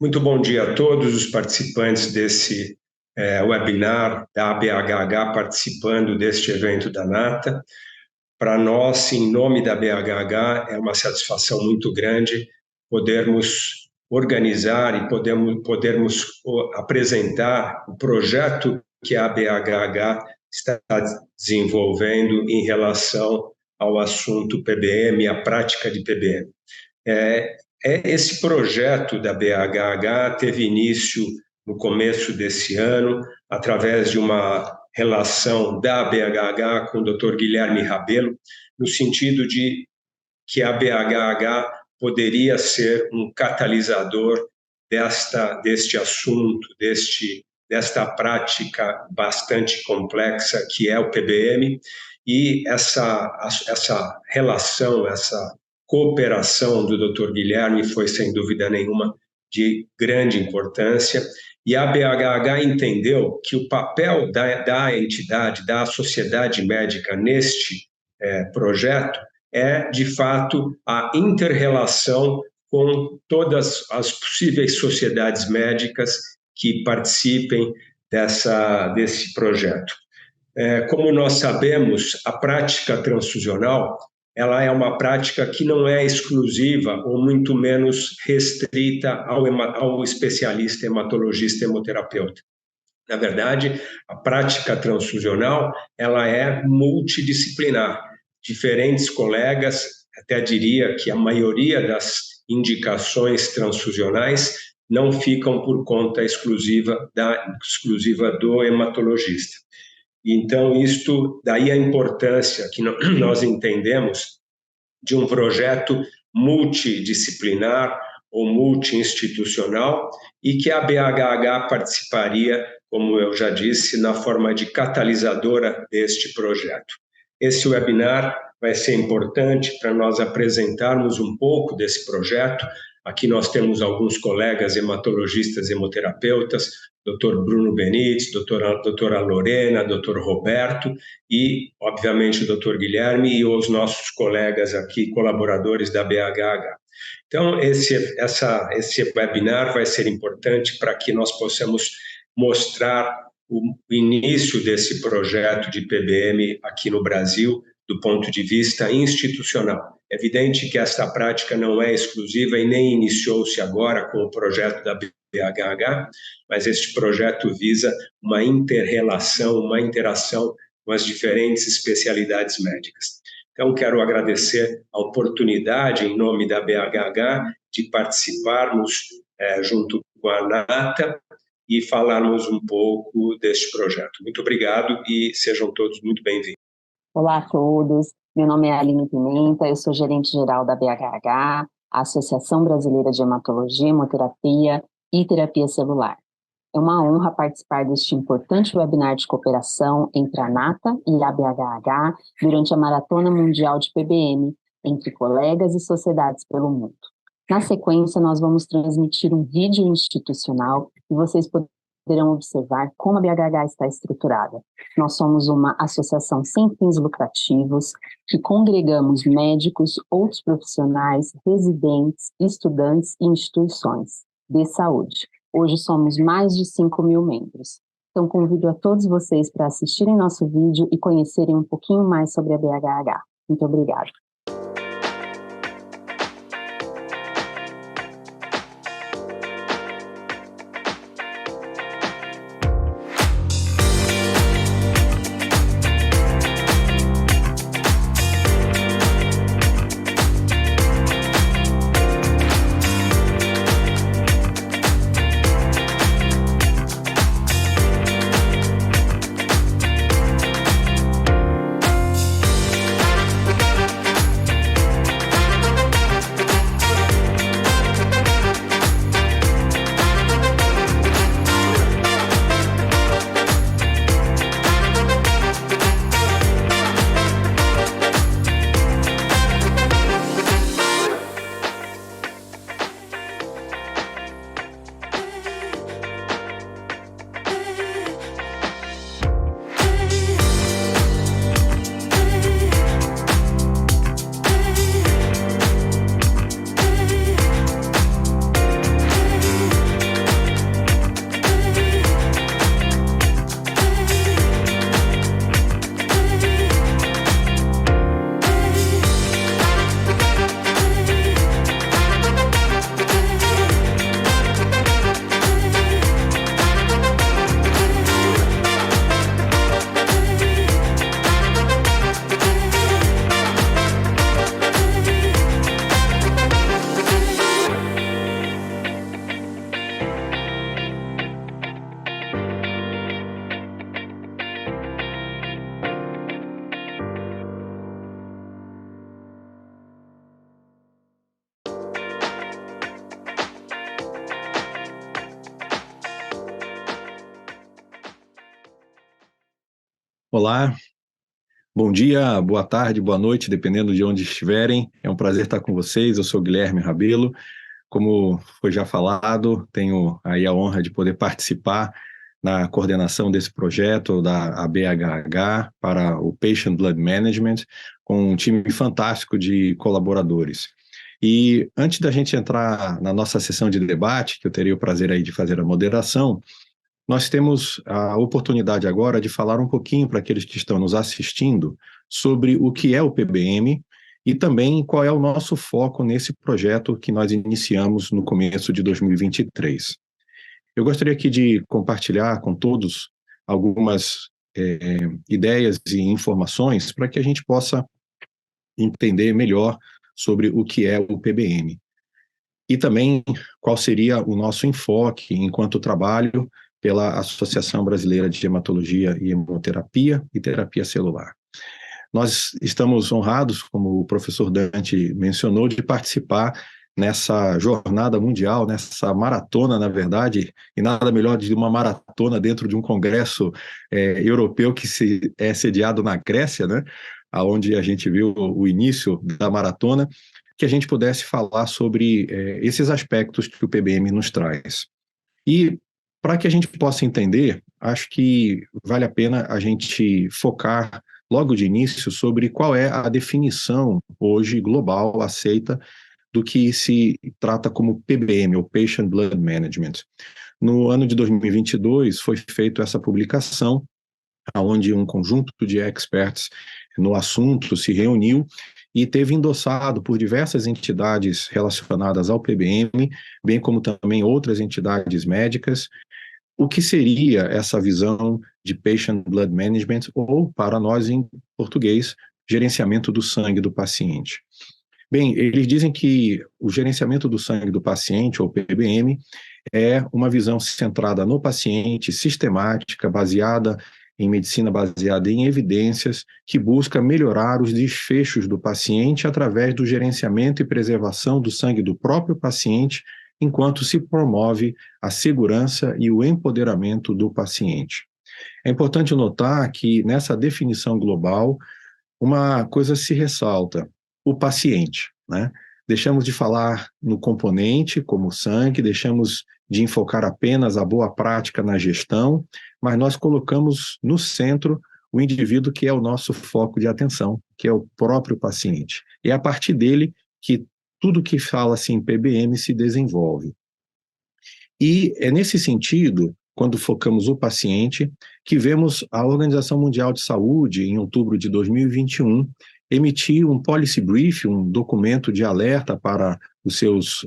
Muito bom dia a todos os participantes desse webinar da ABHH participando deste evento da NATA. Para nós, em nome da ABHH, é uma satisfação muito grande podermos organizar e podermos apresentar o projeto que a ABHH está desenvolvendo em relação ao assunto PBM, a prática de PBM. Esse projeto da BHH teve início no começo desse ano, através de uma relação da BHH com o Dr. Guilherme Rabelo, no sentido de que a BHH poderia ser um catalisador deste assunto, desta prática bastante complexa que é o PBM, e essa relação, essa cooperação do Dr. Guilherme foi, sem dúvida nenhuma, de grande importância, e a BHH entendeu que o papel da entidade, da sociedade médica neste projeto é, de fato, a inter-relação com todas as possíveis sociedades médicas que participem desse projeto. Como nós sabemos, a prática transfusional ela é uma prática que não é exclusiva ou muito menos restrita ao especialista hematologista hemoterapeuta. Na verdade, a prática transfusional ela é multidisciplinar. Diferentes colegas, até diria que a maioria das indicações transfusionais não ficam por conta exclusiva do hematologista. Então, daí a importância que nós entendemos de um projeto multidisciplinar ou multi-institucional e que a BHH participaria, como eu já disse, na forma de catalisadora deste projeto. Esse webinar vai ser importante para nós apresentarmos um pouco desse projeto. Aqui nós temos alguns colegas hematologistas hemoterapeutas, Dr. Bruno Benites, doutora Lorena, Dr. Roberto e, obviamente, o Dr. Guilherme e os nossos colegas aqui, colaboradores da BHH. Então, esse webinar vai ser importante para que nós possamos mostrar o início desse projeto de PBM aqui no Brasil, do ponto de vista institucional. É evidente que esta prática não é exclusiva e nem iniciou-se agora com o projeto da BHH, mas este projeto visa uma inter-relação, uma interação com as diferentes especialidades médicas. Então, quero agradecer a oportunidade, em nome da BHH, de participarmos junto com a NATA e falarmos um pouco deste projeto. Muito obrigado e sejam todos muito bem-vindos. Olá a todos, meu nome é Aline Pimenta, eu sou gerente-geral da BHH, a Associação Brasileira de Hematologia, Hemoterapia e Terapia Celular. É uma honra participar deste importante webinar de cooperação entre a NATA e a BHH durante a Maratona Mundial de PBM, entre colegas e sociedades pelo mundo. Na sequência, nós vamos transmitir um vídeo institucional e vocês poderão observar como a BHH está estruturada. Nós somos uma associação sem fins lucrativos que congregamos médicos, outros profissionais, residentes, estudantes e instituições de saúde. Hoje somos mais de 5.000 membros. Então, convido a todos vocês para assistirem nosso vídeo e conhecerem um pouquinho mais sobre a BHH. Muito obrigada. Olá, bom dia, boa tarde, boa noite, dependendo de onde estiverem. É um prazer estar com vocês. Eu sou Guilherme Rabelo. Como foi já falado, tenho aí a honra de poder participar na coordenação desse projeto da ABHH para o Patient Blood Management, com um time fantástico de colaboradores. E antes da gente entrar na nossa sessão de debate, que eu teria o prazer aí de fazer a moderação, nós temos a oportunidade agora de falar um pouquinho para aqueles que estão nos assistindo sobre o que é o PBM e também qual é o nosso foco nesse projeto que nós iniciamos no começo de 2023. Eu gostaria aqui de compartilhar com todos algumas ideias e informações para que a gente possa entender melhor sobre o que é o PBM. E também qual seria o nosso enfoque enquanto trabalho pela Associação Brasileira de Hematologia e Hemoterapia e Terapia Celular. Nós estamos honrados, como o professor Dante mencionou, de participar nessa jornada mundial, nessa maratona, na verdade, e nada melhor de uma maratona dentro de um congresso europeu que é sediado na Grécia, né, onde a gente viu o início da maratona, que a gente pudesse falar sobre esses aspectos que o PBM nos traz. E para que a gente possa entender, acho que vale a pena a gente focar logo de início sobre qual é a definição hoje global aceita do que se trata como PBM, ou Patient Blood Management. No ano de 2022 foi feita essa publicação, onde um conjunto de experts no assunto se reuniu e teve endossado por diversas entidades relacionadas ao PBM, bem como também outras entidades médicas, o que seria essa visão de Patient Blood Management, ou, para nós em português, gerenciamento do sangue do paciente. Bem, eles dizem que o gerenciamento do sangue do paciente, ou PBM, é uma visão centrada no paciente, sistemática, baseada em medicina baseada em evidências, que busca melhorar os desfechos do paciente através do gerenciamento e preservação do sangue do próprio paciente, enquanto se promove a segurança e o empoderamento do paciente. É importante notar que, nessa definição global, uma coisa se ressalta: o paciente, né? Deixamos de falar no componente, como o sangue, deixamos de enfocar apenas a boa prática na gestão, mas nós colocamos no centro o indivíduo que é o nosso foco de atenção, que é o próprio paciente. E é a partir dele que tudo que fala-se em PBM se desenvolve. E é nesse sentido, quando focamos o paciente, que vemos a Organização Mundial de Saúde, em outubro de 2021, emitir um policy brief, um documento de alerta para os seus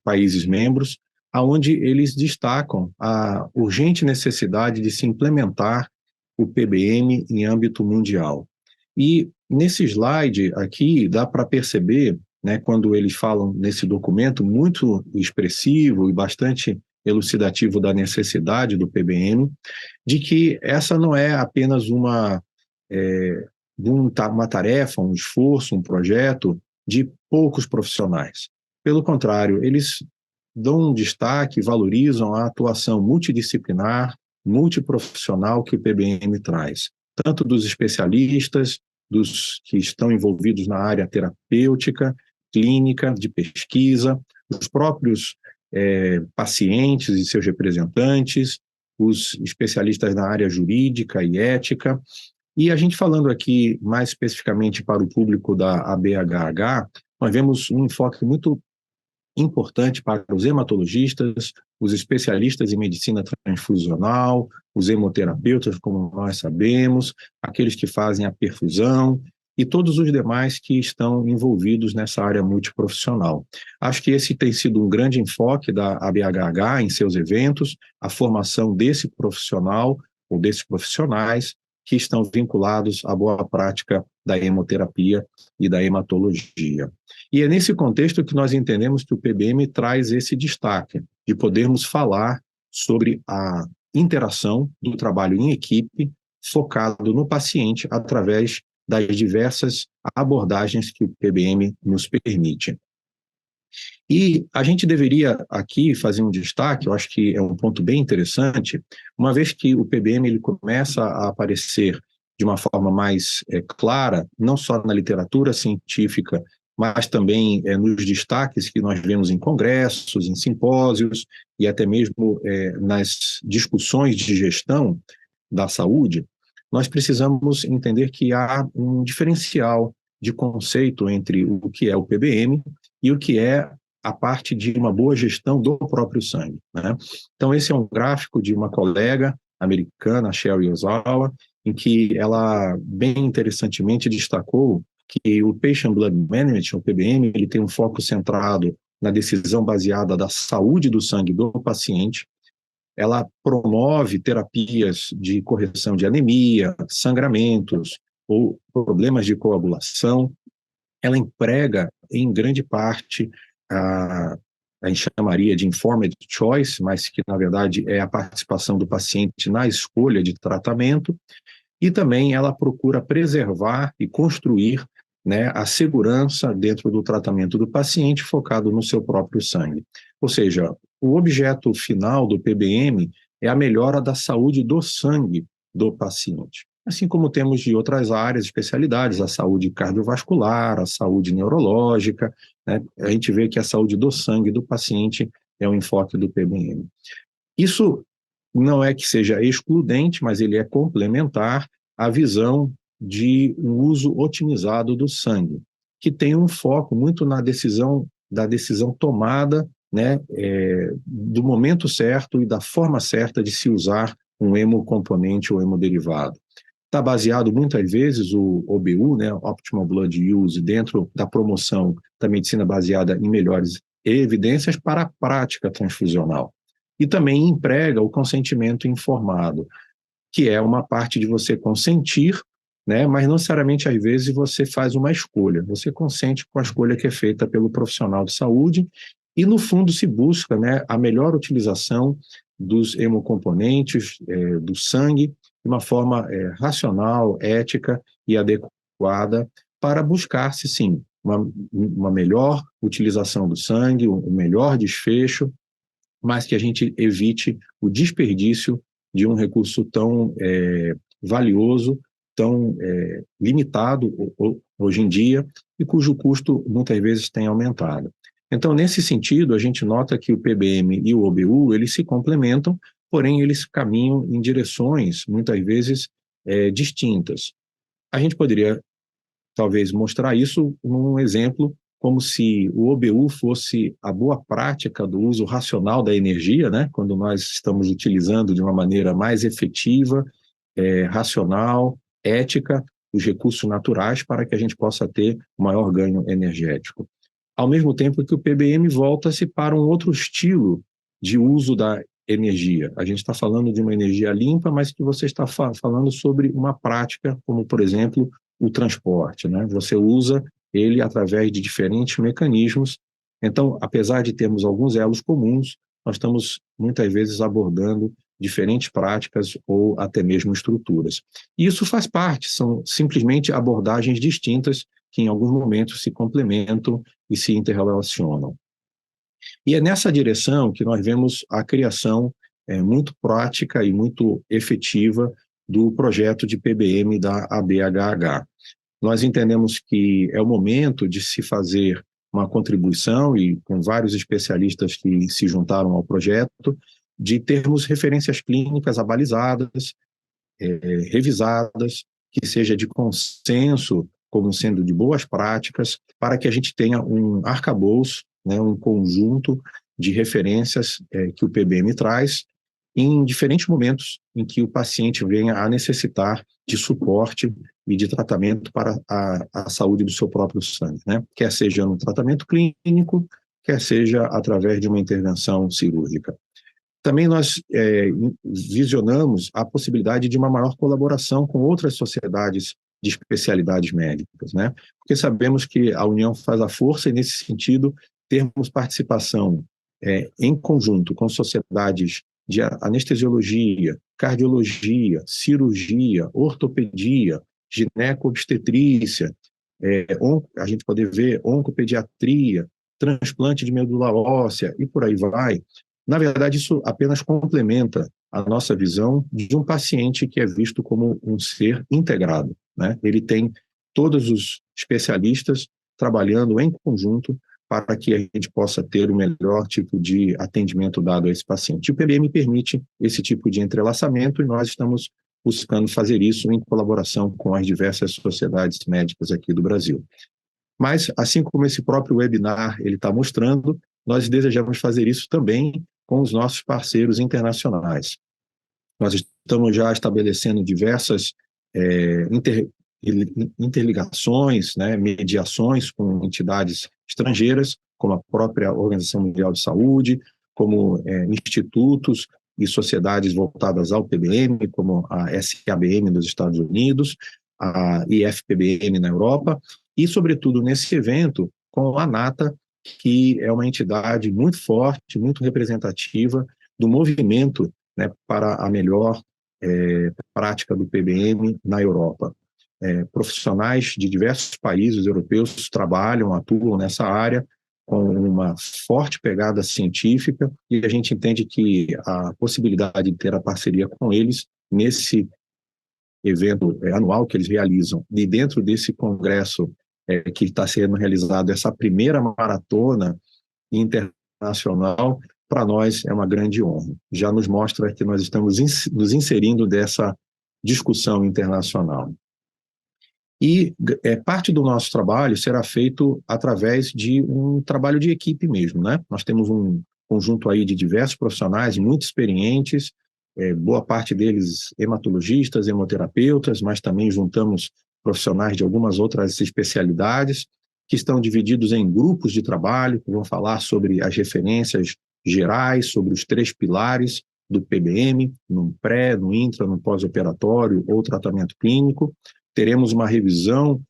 países membros, onde eles destacam a urgente necessidade de se implementar o PBM em âmbito mundial. E nesse slide aqui dá para perceber, né, quando eles falam nesse documento muito expressivo e bastante elucidativo da necessidade do PBM, de que essa não é apenas uma tarefa, um esforço, um projeto de poucos profissionais. Pelo contrário, eles dão um destaque, valorizam a atuação multidisciplinar, multiprofissional que o PBM traz, tanto dos especialistas, dos que estão envolvidos na área terapêutica, clínica, de pesquisa, os próprios pacientes e seus representantes, os especialistas na área jurídica e ética. E a gente falando aqui mais especificamente para o público da ABHH, nós vemos um enfoque muito importante para os hematologistas, os especialistas em medicina transfusional, os hemoterapeutas, como nós sabemos, aqueles que fazem a perfusão e todos os demais que estão envolvidos nessa área multiprofissional. Acho que esse tem sido um grande enfoque da ABHH em seus eventos, a formação desse profissional ou desses profissionais que estão vinculados à boa prática da hemoterapia e da hematologia. E é nesse contexto que nós entendemos que o PBM traz esse destaque, de podermos falar sobre a interação do trabalho em equipe focado no paciente através das diversas abordagens que o PBM nos permite. E a gente deveria aqui fazer um destaque, eu acho que é um ponto bem interessante, uma vez que o PBM ele começa a aparecer de uma forma mais clara, não só na literatura científica, mas também nos destaques que nós vemos em congressos, em simpósios e até mesmo nas discussões de gestão da saúde, nós precisamos entender que há um diferencial de conceito entre o que é o PBM e o que é a parte de uma boa gestão do próprio sangue, né? Então, esse é um gráfico de uma colega americana, Sherry Ozawa, em que ela, bem interessantemente, destacou que o Patient Blood Management, o PBM, ele tem um foco centrado na decisão baseada da saúde do sangue do paciente. Ela promove terapias de correção de anemia, sangramentos ou problemas de coagulação. Ela emprega, em grande parte, a gente chamaria de informed choice, mas que, na verdade, é a participação do paciente na escolha de tratamento, e também ela procura preservar e construir, né, a segurança dentro do tratamento do paciente focado no seu próprio sangue. Ou seja, o objeto final do PBM é a melhora da saúde do sangue do paciente. Assim como temos de outras áreas, especialidades, a saúde cardiovascular, a saúde neurológica, né? A gente vê que a saúde do sangue do paciente é o enfoque do PBM. Isso não é que seja excludente, mas ele é complementar à visão de um uso otimizado do sangue, que tem um foco muito na decisão tomada, né, do momento certo e da forma certa de se usar um hemocomponente ou hemodderivado. Está baseado muitas vezes o OBU, né, Optimal Blood Use, dentro da promoção da medicina baseada em melhores evidências para a prática transfusional. E também emprega o consentimento informado, que é uma parte de você consentir, né, mas não necessariamente, às vezes, você faz uma escolha. Você consente com a escolha que é feita pelo profissional de saúde e, no fundo, se busca, né, a melhor utilização dos hemocomponentes, do sangue, de uma forma racional, ética e adequada para buscar-se, sim, uma melhor utilização do sangue, um melhor desfecho, mas que a gente evite o desperdício de um recurso tão valioso, tão limitado hoje em dia e cujo custo muitas vezes tem aumentado. Então, nesse sentido, a gente nota que o PBM e o OBU, eles se complementam, porém eles caminham em direções, muitas vezes, distintas. A gente poderia, talvez, mostrar isso num exemplo como se o OBU fosse a boa prática do uso racional da energia, né? Quando nós estamos utilizando de uma maneira mais efetiva, racional, ética, os recursos naturais para que a gente possa ter maior ganho energético. Ao mesmo tempo que o PBM volta-se para um outro estilo de uso da energia. A gente está falando de uma energia limpa, mas que você está falando sobre uma prática, como, por exemplo, o transporte, né? Você usa ele através de diferentes mecanismos. Então, apesar de termos alguns elos comuns, nós estamos muitas vezes abordando diferentes práticas ou até mesmo estruturas. E isso faz parte, são simplesmente abordagens distintas que em alguns momentos se complementam e se interrelacionam. E é nessa direção que nós vemos a criação muito prática e muito efetiva do projeto de PBM da ABHH. Nós entendemos que é o momento de se fazer uma contribuição, e com vários especialistas que se juntaram ao projeto, de termos referências clínicas abalizadas, revisadas, que seja de consenso, como sendo de boas práticas, para que a gente tenha um arcabouço, né, um conjunto de referências que o PBM traz em diferentes momentos em que o paciente venha a necessitar de suporte e de tratamento para a saúde do seu próprio sangue, né? Quer seja no tratamento clínico, quer seja através de uma intervenção cirúrgica. Também nós visionamos a possibilidade de uma maior colaboração com outras sociedades de especialidades médicas, né? Porque sabemos que a união faz a força e, nesse sentido, termos participação em conjunto com sociedades de anestesiologia, cardiologia, cirurgia, ortopedia, gineco-obstetrícia, a gente poder ver oncopediatria, transplante de medula óssea e por aí vai. Na verdade, isso apenas complementa a nossa visão de um paciente que é visto como um ser integrado, né? Ele tem todos os especialistas trabalhando em conjunto para que a gente possa ter o melhor tipo de atendimento dado a esse paciente. O PBM permite esse tipo de entrelaçamento e nós estamos buscando fazer isso em colaboração com as diversas sociedades médicas aqui do Brasil. Mas, assim como esse próprio webinar ele está mostrando, nós desejamos fazer isso também com os nossos parceiros internacionais. Nós estamos já estabelecendo diversas interligações, né, mediações com entidades estrangeiras, como a própria Organização Mundial de Saúde, como institutos e sociedades voltadas ao PBM, como a SABM dos Estados Unidos, a IFPBM na Europa, e, sobretudo, nesse evento, com a ANATA, que é uma entidade muito forte, muito representativa do movimento, né, para a melhor prática do PBM na Europa. Profissionais de diversos países europeus trabalham, atuam nessa área com uma forte pegada científica e a gente entende que a possibilidade de ter a parceria com eles nesse evento anual que eles realizam e dentro desse congresso que está sendo realizado, essa primeira maratona internacional, para nós é uma grande honra. Já nos mostra que nós estamos nos inserindo dessa discussão internacional. E parte do nosso trabalho será feito através de um trabalho de equipe mesmo, né? Nós temos um conjunto aí de diversos profissionais muito experientes, boa parte deles hematologistas, hemoterapeutas, mas também juntamos profissionais de algumas outras especialidades, que estão divididos em grupos de trabalho, que vão falar sobre as referências gerais, sobre os 3 pilares do PBM, no pré, no intra, no pós-operatório ou tratamento clínico. Teremos uma revisão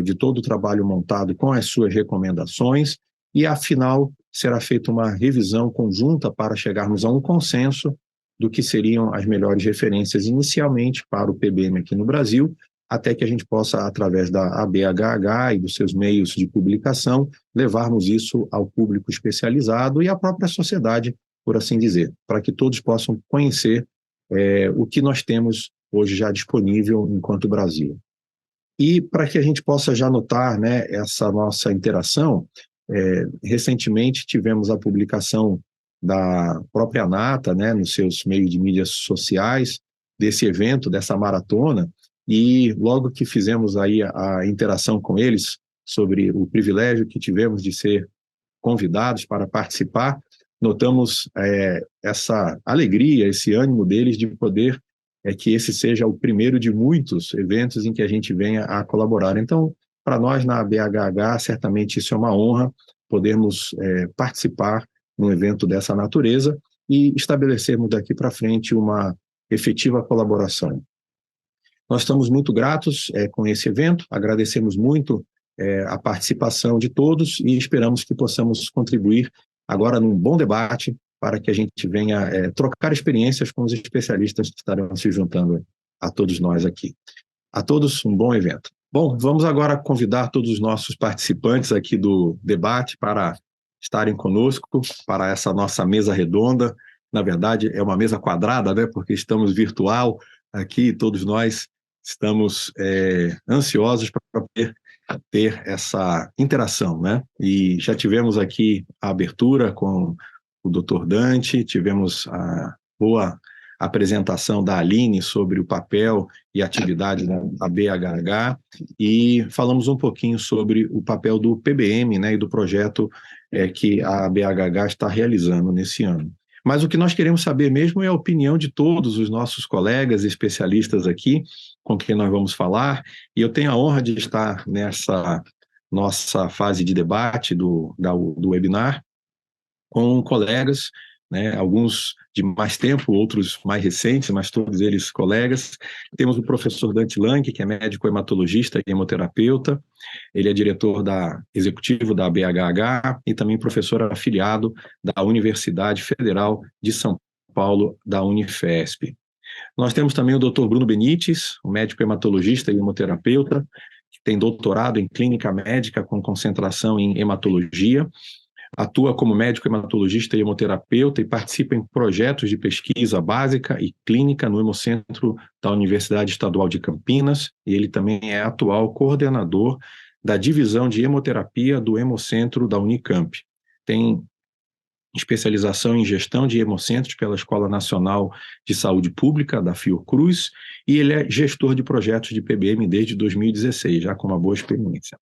de todo o trabalho montado com as suas recomendações e, afinal, será feita uma revisão conjunta para chegarmos a um consenso do que seriam as melhores referências inicialmente para o PBM aqui no Brasil, até que a gente possa, através da ABHH e dos seus meios de publicação, levarmos isso ao público especializado e à própria sociedade, por assim dizer, para que todos possam conhecer o que nós temos hoje já disponível enquanto Brasil. E para que a gente possa já notar, né, essa nossa interação, recentemente tivemos a publicação da própria ANATA, né, nos seus meios de mídias sociais, desse evento, dessa maratona, e logo que fizemos aí a interação com eles sobre o privilégio que tivemos de ser convidados para participar, notamos essa alegria, esse ânimo deles de poder que esse seja o primeiro de muitos eventos em que a gente venha a colaborar. Então, para nós na ABHH, certamente isso é uma honra, podermos participar num evento dessa natureza e estabelecermos daqui para frente uma efetiva colaboração. Nós estamos muito gratos com esse evento, agradecemos muito a participação de todos e esperamos que possamos contribuir agora num bom debate para que a gente venha trocar experiências com os especialistas que estarão se juntando a todos nós aqui. A todos, um bom evento. Bom, vamos agora convidar todos os nossos participantes aqui do debate para estarem conosco, para essa nossa mesa redonda. Na verdade, é uma mesa quadrada, né? Porque estamos virtual aqui, todos nós estamos ansiosos para poder ter essa interação, né? E já tivemos aqui a abertura com o Dr. Dante, tivemos a boa apresentação da Aline sobre o papel e atividade da ABHH e falamos um pouquinho sobre o papel do PBM, né, e do projeto que a ABHH está realizando nesse ano. Mas o que nós queremos saber mesmo é a opinião de todos os nossos colegas e especialistas aqui com quem nós vamos falar, e eu tenho a honra de estar nessa nossa fase de debate do webinar com colegas, né, alguns de mais tempo, outros mais recentes, mas todos eles colegas. Temos o professor Dante Lang, que é médico hematologista e hemoterapeuta, ele é diretor executivo da ABHH e também professor afiliado da Universidade Federal de São Paulo, da Unifesp. Nós temos também o Dr. Bruno Benites, um médico hematologista e hemoterapeuta, que tem doutorado em clínica médica com concentração em hematologia. Atua como médico hematologista e hemoterapeuta e participa em projetos de pesquisa básica e clínica no Hemocentro da Universidade Estadual de Campinas, e ele também é atual coordenador da divisão de hemoterapia do Hemocentro da Unicamp. Tem especialização em gestão de hemocentros pela Escola Nacional de Saúde Pública, da Fiocruz, e ele é gestor de projetos de PBM desde 2016, já com uma boa experiência.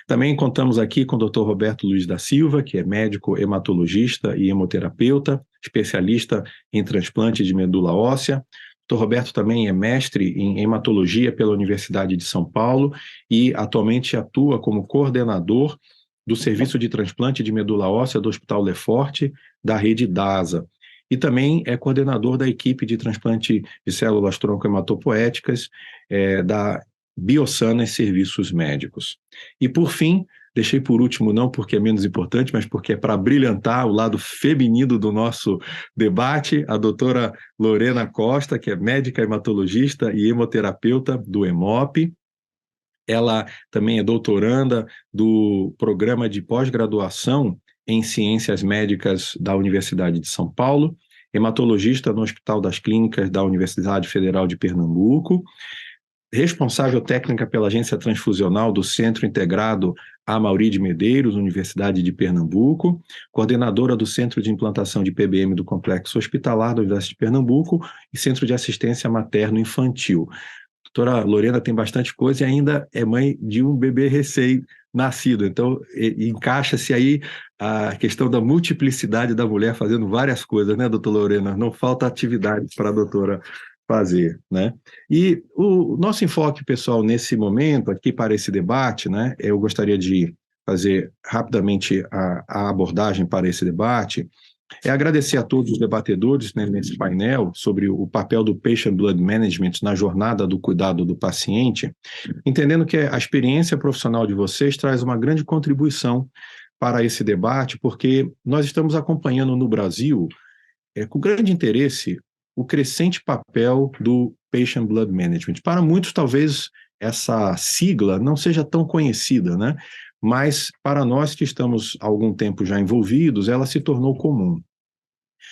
Também contamos aqui com o Dr. Roberto Luiz da Silva, que é médico hematologista e hemoterapeuta, especialista em transplante de medula óssea. O Dr. Roberto também é mestre em hematologia pela Universidade de São Paulo e atualmente atua como coordenador do Serviço de Transplante de Medula Óssea do Hospital Lefort, da rede DASA. E também é coordenador da equipe de transplante de células tronco-hematopoéticas da Biosanas Serviços Médicos. E, por fim, deixei por último não porque é menos importante, mas porque é para brilhantar o lado feminino do nosso debate, a doutora Lorena Costa, que é médica hematologista e hemoterapeuta do HEMOP. Ela também é doutoranda do programa de pós-graduação em Ciências Médicas da Universidade de São Paulo, hematologista no Hospital das Clínicas da Universidade Federal de Pernambuco, responsável técnica pela Agência Transfusional do Centro Integrado Amaury de Medeiros, Universidade de Pernambuco, coordenadora do Centro de Implantação de PBM do Complexo Hospitalar da Universidade de Pernambuco e Centro de Assistência Materno-Infantil. A doutora Lorena tem bastante coisa e ainda é mãe de um bebê recém-nascido, então encaixa-se aí a questão da multiplicidade da mulher fazendo várias coisas, né, doutora Lorena? Não falta atividade para a doutora fazer, né? E o nosso enfoque, pessoal, nesse momento, aqui para esse debate, né, eu gostaria de fazer rapidamente a abordagem para esse debate, é agradecer a todos os debatedores, né, nesse painel sobre o papel do Patient Blood Management na jornada do cuidado do paciente, entendendo que a experiência profissional de vocês traz uma grande contribuição para esse debate, porque nós estamos acompanhando no Brasil, com grande interesse, o crescente papel do Patient Blood Management. Para muitos, talvez, essa sigla não seja tão conhecida, né? Mas para nós que estamos há algum tempo já envolvidos, ela se tornou comum.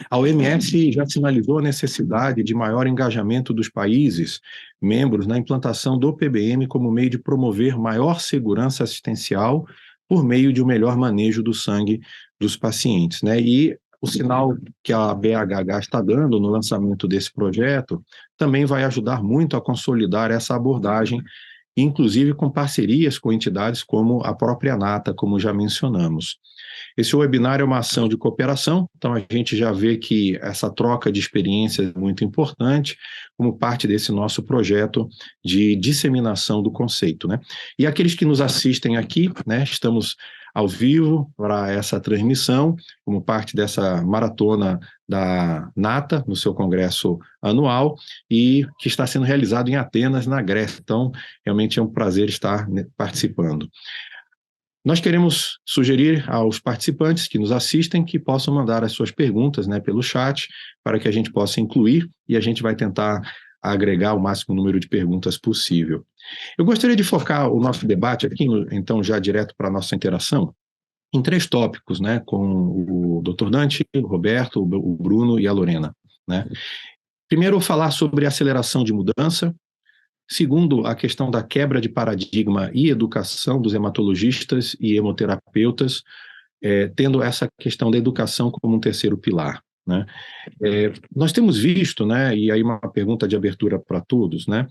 A OMS já sinalizou a necessidade de maior engajamento dos países membros na implantação do PBM como meio de promover maior segurança assistencial por meio de um melhor manejo do sangue dos pacientes, né? E o sinal que a BHH está dando no lançamento desse projeto também vai ajudar muito a consolidar essa abordagem, inclusive com parcerias com entidades como a própria ANATA, como já mencionamos. Esse webinar é uma ação de cooperação, então a gente já vê que essa troca de experiências é muito importante como parte desse nosso projeto de disseminação do conceito, né? E aqueles que nos assistem aqui, né, estamos ao vivo para essa transmissão, como parte dessa maratona da NATA, no seu congresso anual, e que está sendo realizado em Atenas, na Grécia. Então, realmente é um prazer estar participando. Nós queremos sugerir aos participantes que nos assistem que possam mandar as suas perguntas, né, pelo chat, para que a gente possa incluir, e a gente vai tentar agregar o máximo número de perguntas possível. Eu gostaria de focar o nosso debate aqui, então, já direto para a nossa interação, em 3 tópicos, né, com o Dr. Dante, o Roberto, o Bruno e a Lorena, né? Primeiro, falar sobre aceleração de mudança. Segundo, a questão da quebra de paradigma e educação dos hematologistas e hemoterapeutas, tendo essa questão da educação como um terceiro pilar, né? Nós temos visto, né, e aí uma pergunta de abertura para todos, né,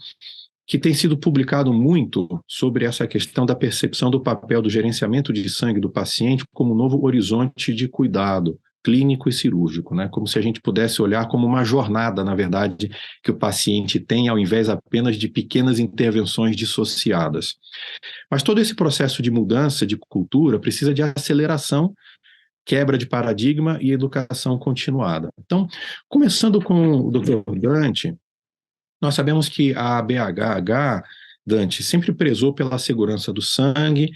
que tem sido publicado muito sobre essa questão da percepção do papel do gerenciamento de sangue do paciente como um novo horizonte de cuidado clínico e cirúrgico, né? Como se a gente pudesse olhar como uma jornada, na verdade, que o paciente tem, ao invés apenas de pequenas intervenções dissociadas. Mas todo esse processo de mudança de cultura precisa de aceleração, quebra de paradigma e educação continuada. Então, começando com o Dr. Dante, nós sabemos que a BHH, Dante, sempre prezou pela segurança do sangue,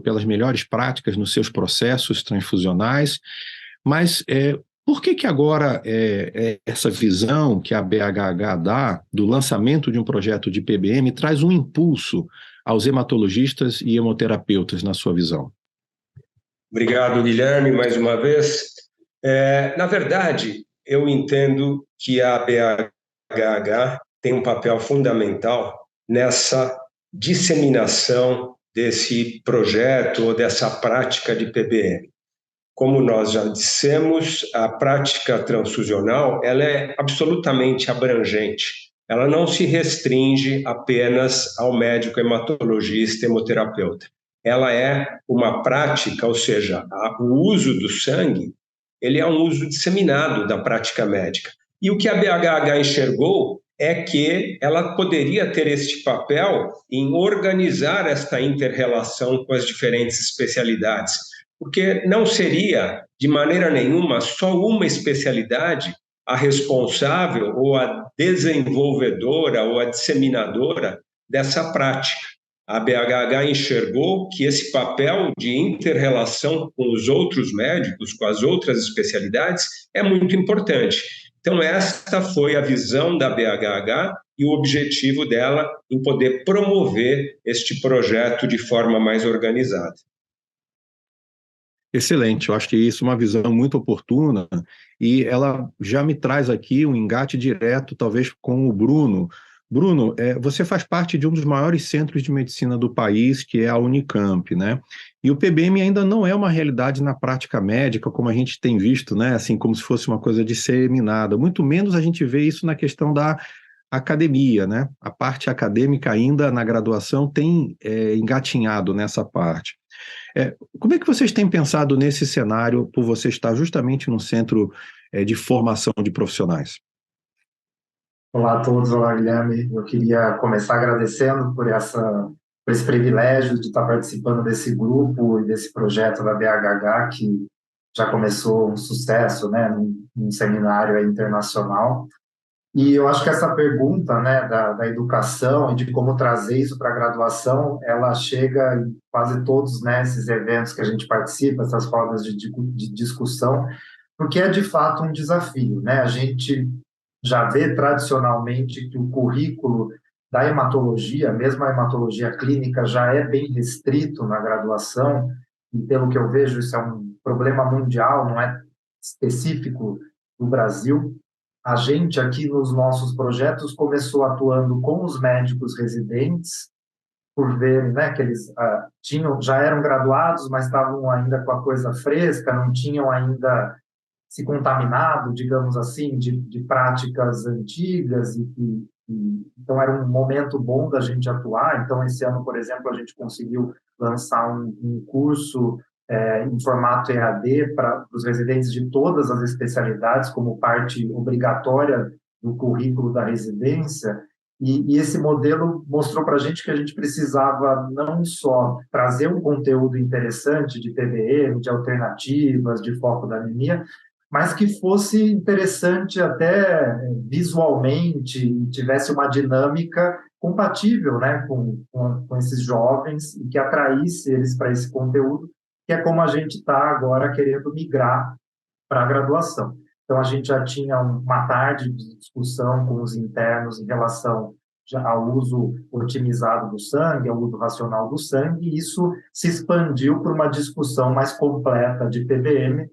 pelas melhores práticas nos seus processos transfusionais, mas por que agora essa visão que a BHH dá do lançamento de um projeto de PBM traz um impulso aos hematologistas e hemoterapeutas, na sua visão? Obrigado, Guilherme, mais uma vez. Na verdade, eu entendo que a BHH tem um papel fundamental nessa disseminação desse projeto ou dessa prática de PBM. Como nós já dissemos, a prática transfusional ela é absolutamente abrangente. Ela não se restringe apenas ao médico hematologista hemoterapeuta. Ela é uma prática, ou seja, o uso do sangue, ele é um uso disseminado da prática médica. E o que a BHH enxergou é que ela poderia ter este papel em organizar esta inter-relação com as diferentes especialidades, porque não seria, de maneira nenhuma, só uma especialidade a responsável ou a desenvolvedora ou a disseminadora dessa prática. A BHH enxergou que esse papel de inter-relação com os outros médicos, com as outras especialidades, é muito importante. Então, esta foi a visão da BHH e o objetivo dela em poder promover este projeto de forma mais organizada. Excelente, eu acho que isso é uma visão muito oportuna e ela já me traz aqui um engate direto, talvez com o Bruno. Bruno, você faz parte de um dos maiores centros de medicina do país, que é a Unicamp, né? E o PBM ainda não é uma realidade na prática médica, como a gente tem visto, né? Assim, como se fosse uma coisa disseminada. Muito menos a gente vê isso na questão da academia, né? A parte acadêmica ainda na graduação tem engatinhado nessa parte. Como é que vocês têm pensado nesse cenário por você estar justamente num centro de formação de profissionais? Olá a todos, olá Guilherme. Eu queria começar agradecendo por esse privilégio de estar participando desse grupo e desse projeto da BHH, que já começou um sucesso, né, num seminário internacional. E eu acho que essa pergunta, né, da educação e de como trazer isso para a graduação, ela chega em quase todos, né, esses eventos que a gente participa, essas rodas de discussão, porque é de fato um desafio, né? A gente já vê tradicionalmente que o currículo da hematologia, mesmo a hematologia clínica, já é bem restrito na graduação, e pelo que eu vejo, isso é um problema mundial, não é específico do Brasil. A gente aqui nos nossos projetos começou atuando com os médicos residentes, por ver, né, que eles já eram graduados, mas estavam ainda com a coisa fresca, não tinham ainda se contaminado, digamos assim, de práticas antigas, então era um momento bom da gente atuar. Então, esse ano, por exemplo, a gente conseguiu lançar um curso em formato EAD para os residentes de todas as especialidades, como parte obrigatória do currículo da residência, e esse modelo mostrou para a gente precisava não só trazer um conteúdo interessante de PBM, de alternativas, de foco da anemia, mas que fosse interessante até visualmente, tivesse uma dinâmica compatível, né, com esses jovens e que atraísse eles para esse conteúdo, que é como a gente está agora querendo migrar para a graduação. Então, a gente já tinha uma tarde de discussão com os internos em relação ao uso otimizado do sangue, ao uso racional do sangue, e isso se expandiu para uma discussão mais completa de PBM,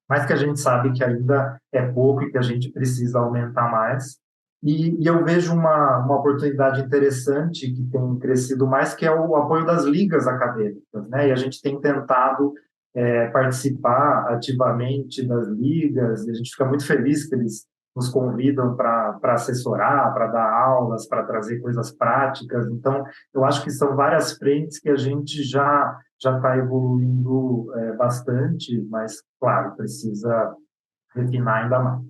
mas que a gente sabe que ainda é pouco e que a gente precisa aumentar mais. E eu vejo uma oportunidade interessante que tem crescido mais, que é o apoio das ligas acadêmicas, né? E a gente tem tentado participar ativamente das ligas, e a gente fica muito feliz que eles nos convidam para assessorar, para dar aulas, para trazer coisas práticas. Então, eu acho que são várias frentes que a gente já está evoluindo bastante, mas, claro, precisa refinar ainda mais.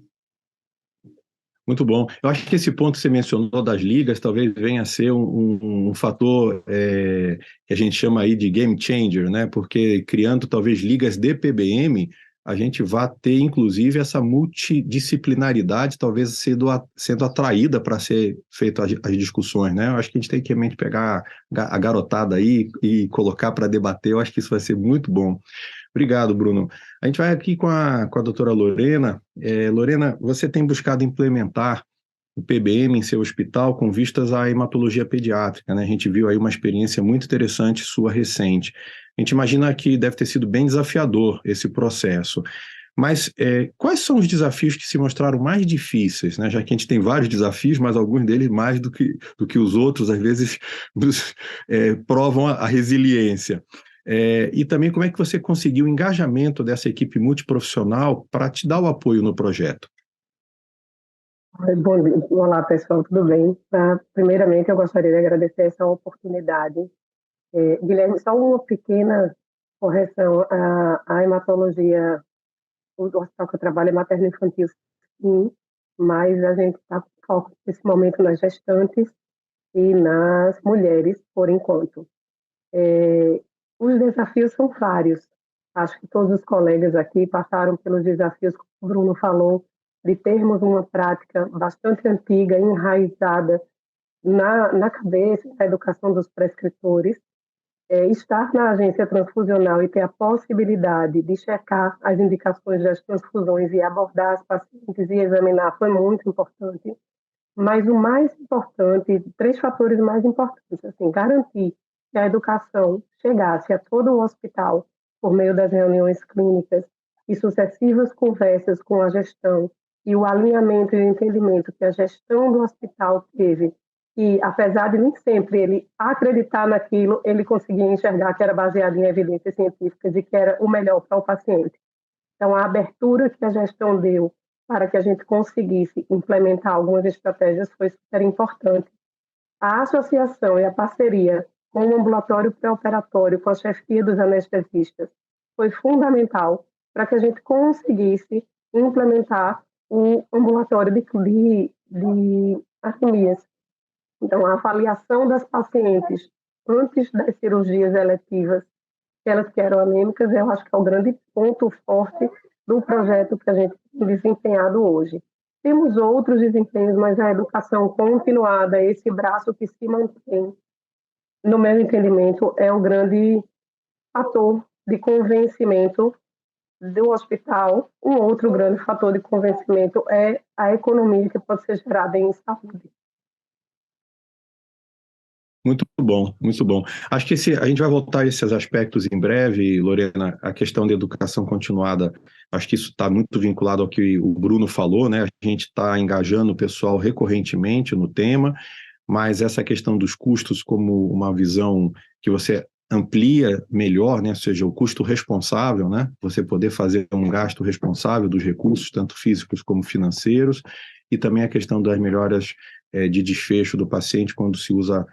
Muito bom. Eu acho que esse ponto que você mencionou das ligas talvez venha a ser um fator que a gente chama aí de game changer, né? Porque criando talvez ligas de PBM, a gente vai ter, inclusive, essa multidisciplinaridade talvez sendo atraída para ser feita as discussões, né? Eu acho que a gente tem que realmente pegar a garotada aí e colocar para debater. Eu acho que isso vai ser muito bom. Obrigado, Bruno. A gente vai aqui com a doutora Lorena. Lorena, você tem buscado implementar o PBM em seu hospital com vistas à hematologia pediátrica, né? A gente viu aí uma experiência muito interessante sua recente. A gente imagina que deve ter sido bem desafiador esse processo. Mas quais são os desafios que se mostraram mais difíceis, né? Já que a gente tem vários desafios, mas alguns deles mais do que os outros, às vezes, provam a resiliência. E também como é que você conseguiu o engajamento dessa equipe multiprofissional para te dar o apoio no projeto? Bom dia. Olá, pessoal, tudo bem? Primeiramente, eu gostaria de agradecer essa oportunidade. Guilherme, só uma pequena correção. A hematologia, o hospital que eu trabalho é materno-infantil, sim, mas a gente está com foco nesse momento nas gestantes e nas mulheres, por enquanto. Os desafios são vários. Acho que todos os colegas aqui passaram pelos desafios que o Bruno falou, de termos uma prática bastante antiga, enraizada na cabeça, na educação dos prescritores, estar na agência transfusional e ter a possibilidade de checar as indicações das transfusões e abordar as pacientes e examinar foi muito importante. Mas o mais importante, 3 fatores mais importantes, assim, garantir que a educação chegasse a todo o hospital por meio das reuniões clínicas e sucessivas conversas com a gestão e o alinhamento e o entendimento que a gestão do hospital teve, e apesar de nem sempre ele acreditar naquilo, ele conseguia enxergar que era baseado em evidências científicas e que era o melhor para o paciente. Então, a abertura que a gestão deu para que a gente conseguisse implementar algumas estratégias foi super importante. A associação e a parceria com o ambulatório pré-operatório, com a chefia dos anestesistas, foi fundamental para que a gente conseguisse implementar o ambulatório de arritmias. Então, a avaliação das pacientes antes das cirurgias eletivas, aquelas que eram anêmicas, eu acho que é o grande ponto forte do projeto que a gente tem desempenhado hoje. Temos outros desempenhos, mas a educação continuada, esse braço que se mantém, no meu entendimento, é o grande fator de convencimento do hospital. Um outro grande fator de convencimento é a economia que pode ser gerada em saúde. Muito bom, muito bom. Acho que a gente vai voltar a esses aspectos em breve, Lorena, a questão da educação continuada, acho que isso está muito vinculado ao que o Bruno falou, né? A gente está engajando o pessoal recorrentemente no tema, mas essa questão dos custos como uma visão que você amplia melhor, né? Ou seja, o custo responsável, né? Você poder fazer um gasto responsável dos recursos, tanto físicos como financeiros, e também a questão das melhoras de desfecho do paciente quando se usa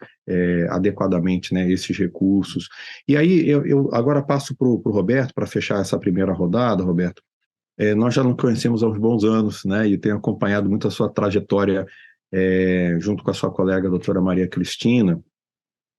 adequadamente, né, esses recursos. E aí eu agora passo para o Roberto para fechar essa primeira rodada, Roberto. Nós já nos conhecemos há uns bons anos, né, e tenho acompanhado muito a sua trajetória junto com a sua colega, a doutora Maria Cristina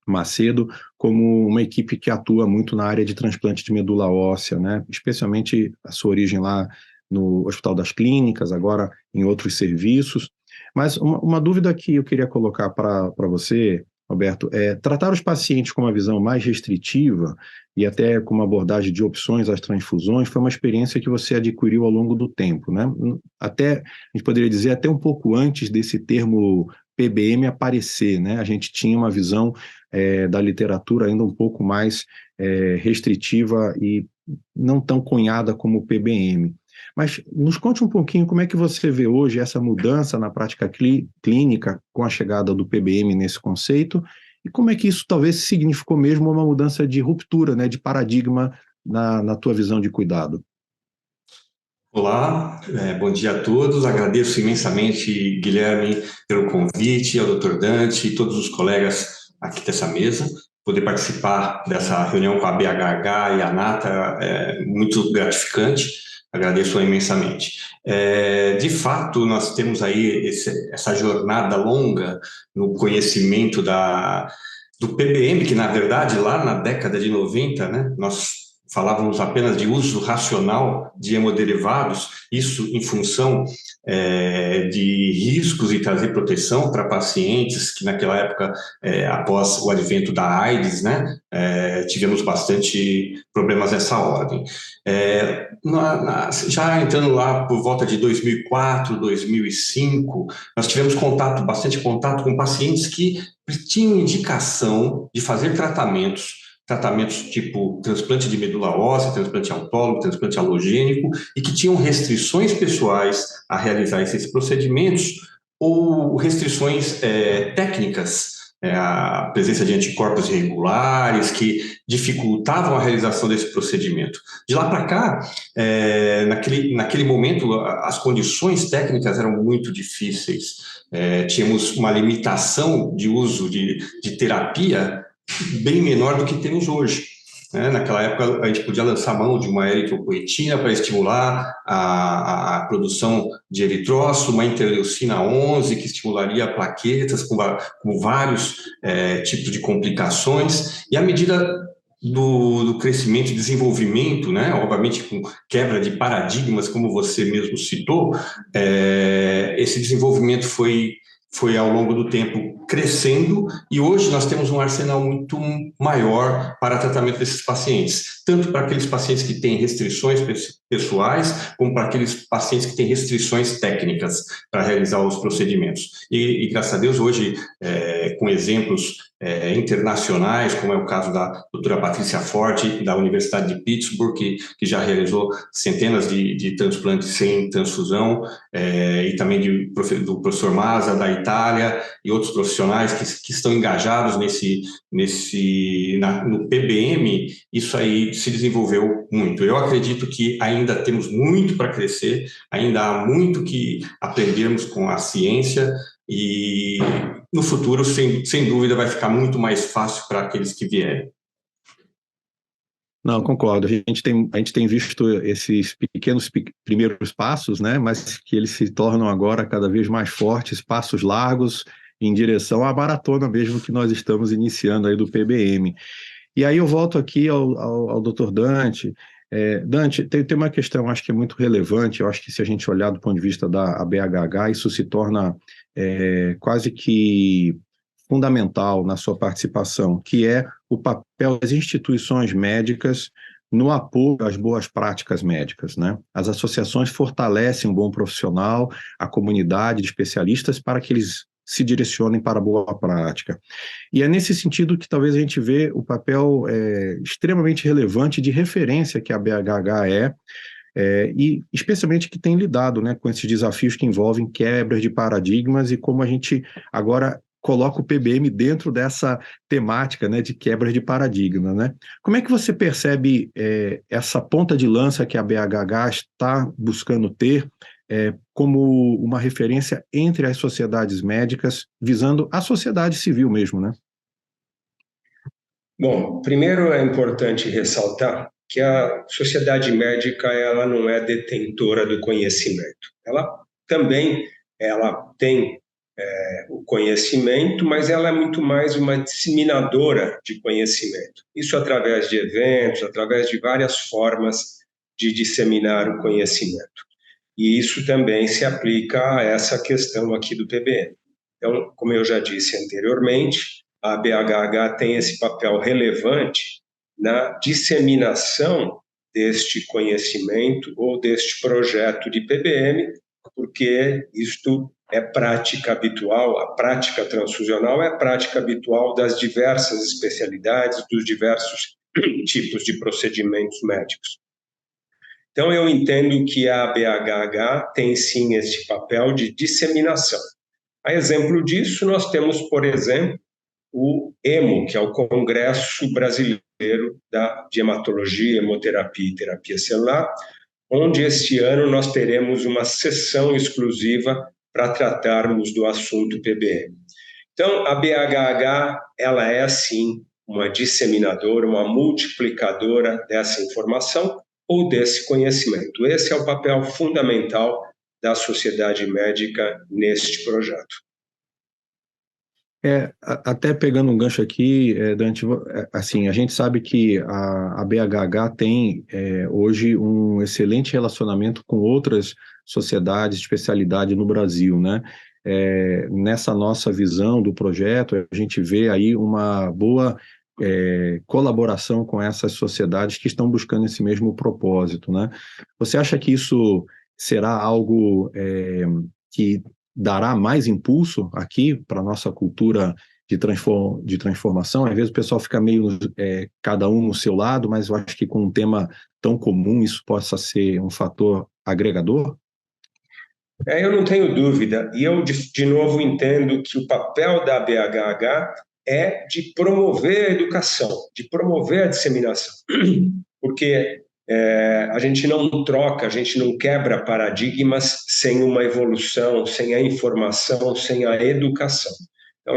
Macedo, como uma equipe que atua muito na área de transplante de medula óssea, né, especialmente a sua origem lá no Hospital das Clínicas, agora em outros serviços. Mas uma dúvida que eu queria colocar para você, Roberto, tratar os pacientes com uma visão mais restritiva e até com uma abordagem de opções às transfusões foi uma experiência que você adquiriu ao longo do tempo, né? Até, a gente poderia dizer, até um pouco antes desse termo PBM aparecer, né? A gente tinha uma visão da literatura ainda um pouco mais restritiva e não tão cunhada como o PBM. Mas nos conte um pouquinho como é que você vê hoje essa mudança na prática clínica com a chegada do PBM nesse conceito e como é que isso talvez significou mesmo uma mudança de ruptura, né, de paradigma na tua visão de cuidado. Olá, bom dia a todos. Agradeço imensamente, Guilherme, pelo convite, ao Dr. Dante e todos os colegas aqui dessa mesa. Poder participar dessa reunião com a BHH e a ANATA é muito gratificante. Agradeço imensamente. De fato, nós temos aí essa jornada longa no conhecimento do PBM, que, na verdade, lá na década de 90, né, nós falávamos apenas de uso racional de hemoderivados, isso em função de riscos e trazer proteção para pacientes que naquela época, após o advento da AIDS, né, tivemos bastante problemas nessa ordem. Já entrando lá por volta de 2004, 2005, nós tivemos bastante contato com pacientes que tinham indicação de fazer tratamentos tipo transplante de medula óssea, transplante autólogo, transplante halogênico, e que tinham restrições pessoais a realizar esses procedimentos ou restrições técnicas, a presença de anticorpos irregulares que dificultavam a realização desse procedimento. De lá para cá, naquele momento, as condições técnicas eram muito difíceis. Tínhamos uma limitação de uso de terapia bem menor do que temos hoje. Naquela época, a gente podia lançar mão de uma eritropoetina para estimular a produção de eritrócito, uma interleucina 11 que estimularia plaquetas com vários tipos de complicações, e à medida do crescimento e desenvolvimento, né, obviamente com quebra de paradigmas, como você mesmo citou, esse desenvolvimento foi ao longo do tempo crescendo, e hoje nós temos um arsenal muito maior para tratamento desses pacientes, tanto para aqueles pacientes que têm restrições pessoais, como para aqueles pacientes que têm restrições técnicas para realizar os procedimentos. E graças a Deus, hoje, com exemplos internacionais, como é o caso da doutora Patrícia Forte, da Universidade de Pittsburgh, que já realizou centenas de transplantes sem transfusão, e também do professor Maza, da Itália, e outros profissionais que estão engajados no PBM. Isso aí se desenvolveu muito. Eu acredito que ainda temos muito para crescer, ainda há muito que aprendermos com a ciência, e no futuro, sem dúvida, vai ficar muito mais fácil para aqueles que vierem. Não, concordo. A gente tem visto esses pequenos primeiros passos, né, mas que eles se tornam agora cada vez mais fortes, passos largos em direção à maratona mesmo que nós estamos iniciando aí do PBM. E aí eu volto aqui ao Dr. Dante. Dante, tem uma questão, acho que é muito relevante. Eu acho que se a gente olhar do ponto de vista da ABHH, isso se torna quase que fundamental na sua participação, que é o papel das instituições médicas no apoio às boas práticas médicas, né? As associações fortalecem um bom profissional, a comunidade de especialistas, para que eles se direcionem para a boa prática. E é nesse sentido que talvez a gente vê o papel extremamente relevante de referência que a BHH e especialmente que tem lidado, né, com esses desafios que envolvem quebras de paradigmas, e como a gente agora coloca o PBM dentro dessa temática, né, de quebras de paradigma, né? Como é que você percebe essa ponta de lança que a BHH está buscando ter como uma referência entre as sociedades médicas, visando a sociedade civil mesmo, né? Bom, primeiro é importante ressaltar que a sociedade médica ela não é detentora do conhecimento. Ela tem o conhecimento, mas ela é muito mais uma disseminadora de conhecimento. Isso através de eventos, através de várias formas de disseminar o conhecimento. E isso também se aplica a essa questão aqui do PBM. Então, como eu já disse anteriormente, a BHH tem esse papel relevante na disseminação deste conhecimento ou deste projeto de PBM, porque isto é prática habitual, a prática transfusional é a prática habitual das diversas especialidades, dos diversos tipos de procedimentos médicos. Então, eu entendo que a BHH tem sim este papel de disseminação. A exemplo disso, nós temos, por exemplo, o EMO, que é o Congresso Brasileiro de Hematologia, Hemoterapia e Terapia Celular, onde este ano nós teremos uma sessão exclusiva para tratarmos do assunto PBM. Então, a BHH, ela é, sim, uma disseminadora, uma multiplicadora dessa informação ou desse conhecimento. Esse é o papel fundamental da sociedade médica neste projeto. Até pegando um gancho aqui, Dante, assim, a gente sabe que a BHH tem hoje um excelente relacionamento com outras sociedades de especialidade no Brasil, né? Nessa nossa visão do projeto, a gente vê aí uma boa colaboração com essas sociedades que estão buscando esse mesmo propósito, né? Você acha que isso será algo que dará mais impulso aqui para a nossa cultura de transformação? Às vezes o pessoal fica meio cada um no seu lado, mas eu acho que com um tema tão comum isso possa ser um fator agregador? Eu não tenho dúvida, e eu de novo entendo que o papel da BHH é de promover a educação, de promover a disseminação, porque a gente não troca, a gente não quebra paradigmas sem uma evolução, sem a informação, sem a educação. Então,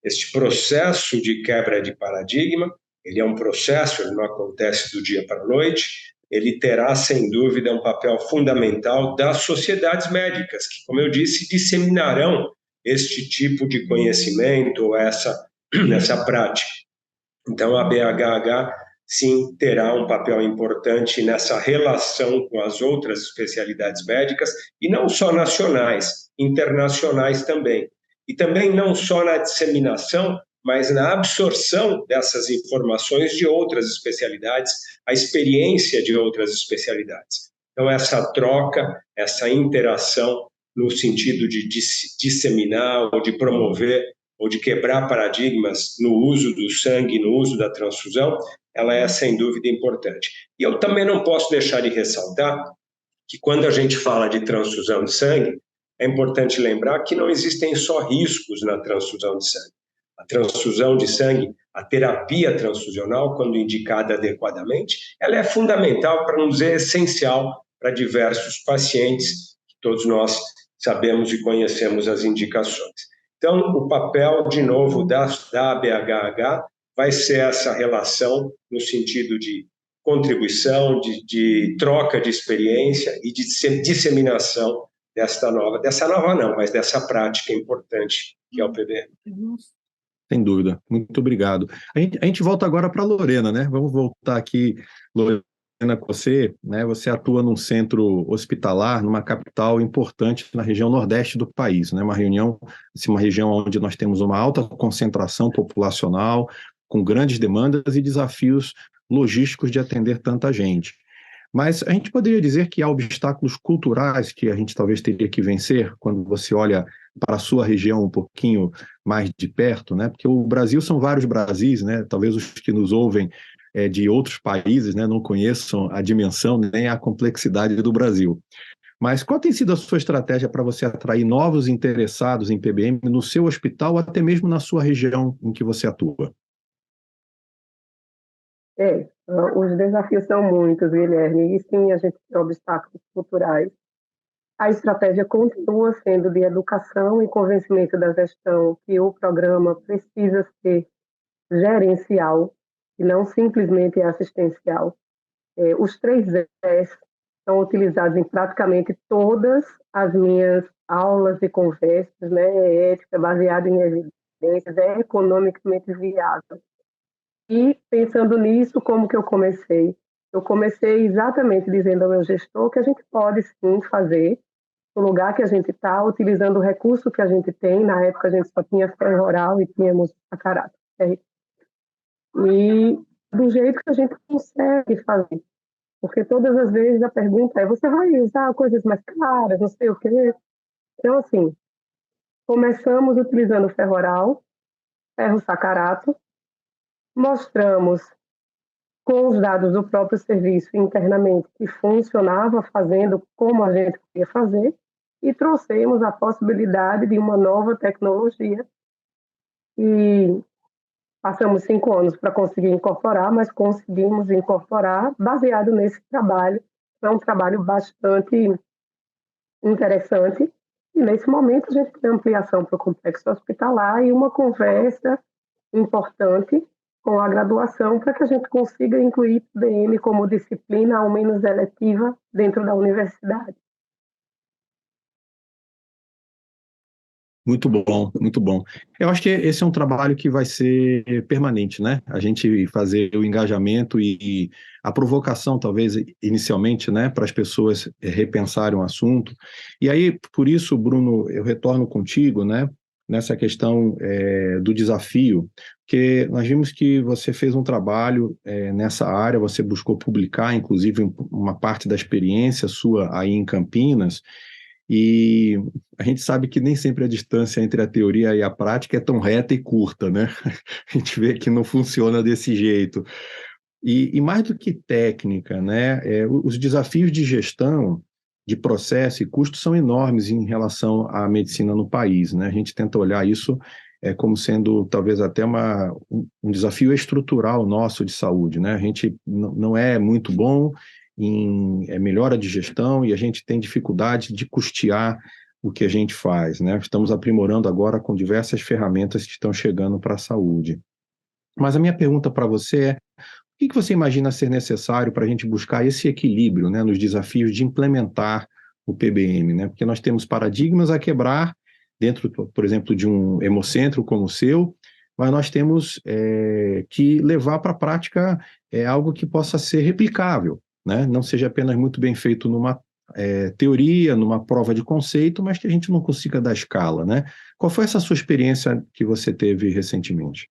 este processo de quebra de paradigma, ele é um processo, ele não acontece do dia para a noite, ele terá, sem dúvida, um papel fundamental das sociedades médicas, que, como eu disse, disseminarão este tipo de conhecimento, essa prática. Então, a BHH, sim, terá um papel importante nessa relação com as outras especialidades médicas, e não só nacionais, internacionais também. E também não só na disseminação, mas na absorção dessas informações de outras especialidades, a experiência de outras especialidades. Então, essa troca, essa interação, no sentido de disseminar ou de promover ou de quebrar paradigmas no uso do sangue, no uso da transfusão, ela é, sem dúvida, importante. E eu também não posso deixar de ressaltar que, quando a gente fala de transfusão de sangue, é importante lembrar que não existem só riscos na transfusão de sangue. A transfusão de sangue, a terapia transfusional, quando indicada adequadamente, ela é fundamental, para não dizer essencial, para diversos pacientes, que todos nós sabemos e conhecemos as indicações. Então, o papel, de novo, da BHH vai ser essa relação no sentido de contribuição, de troca de experiência e de disseminação dessa prática importante que é o PBM. Sem dúvida, muito obrigado. A gente volta agora para a Lorena, né? Vamos voltar aqui, Lorena, com você, né? Você atua num centro hospitalar, numa capital importante na região nordeste do país, né? Uma região onde nós temos uma alta concentração populacional, com grandes demandas e desafios logísticos de atender tanta gente. Mas a gente poderia dizer que há obstáculos culturais que a gente talvez teria que vencer quando você olha para a sua região um pouquinho mais de perto, né? Porque o Brasil são vários Brasis, né? Talvez os que nos ouvem de outros países, né, não conheçam a dimensão nem a complexidade do Brasil. Mas qual tem sido a sua estratégia para você atrair novos interessados em PBM no seu hospital, ou até mesmo na sua região em que você atua? Os desafios são muitos, Guilherme, e sim, a gente tem obstáculos culturais. A estratégia continua sendo de educação e convencimento da gestão que o programa precisa ser gerencial e não simplesmente assistencial. Os 3 S são utilizados em praticamente todas as minhas aulas e conversas, né? Ética baseada em evidências, é economicamente viável. E, pensando nisso, como que eu comecei? Eu comecei exatamente dizendo ao meu gestor que a gente pode, sim, fazer no lugar que a gente está, utilizando o recurso que a gente tem. Na época, a gente só tinha ferro oral e tínhamos a caráter. E do jeito que a gente consegue fazer. Porque todas as vezes a pergunta é: você vai usar coisas mais claras, não sei o quê? Então, assim, começamos utilizando ferro oral, ferro sacarato, mostramos com os dados do próprio serviço internamente que funcionava, fazendo como a gente queria fazer, e trouxemos a possibilidade de uma nova tecnologia. E passamos 5 anos para conseguir incorporar, mas conseguimos incorporar baseado nesse trabalho. É um trabalho bastante interessante. E nesse momento a gente tem ampliação para o complexo hospitalar e uma conversa importante com a graduação para que a gente consiga incluir PBM como disciplina, ao menos eletiva, dentro da universidade. Muito bom, muito bom. Eu acho que esse é um trabalho que vai ser permanente, né? A gente fazer o engajamento e a provocação, talvez, inicialmente, né, para as pessoas repensarem o assunto. E aí, por isso, Bruno, eu retorno contigo, né, nessa questão do desafio, porque nós vimos que você fez um trabalho nessa área, você buscou publicar, inclusive, uma parte da experiência sua aí em Campinas, e a gente sabe que nem sempre a distância entre a teoria e a prática é tão reta e curta, né? A gente vê que não funciona desse jeito. E mais do que técnica, né? Os desafios de gestão, de processo e custo são enormes em relação à medicina no país, né? A gente tenta olhar isso como sendo talvez até um desafio estrutural nosso de saúde, né? A gente não é muito bom em melhora de gestão e a gente tem dificuldade de custear o que a gente faz, né? Estamos aprimorando agora com diversas ferramentas que estão chegando para a saúde. Mas a minha pergunta para você é: o que você imagina ser necessário para a gente buscar esse equilíbrio, né, nos desafios de implementar o PBM, né? Porque nós temos paradigmas a quebrar dentro, por exemplo, de um hemocentro como o seu, mas nós temos que levar para a prática algo que possa ser replicável, né? Não seja apenas muito bem feito numa teoria, numa prova de conceito, mas que a gente não consiga dar escala, né? Qual foi essa sua experiência que você teve recentemente?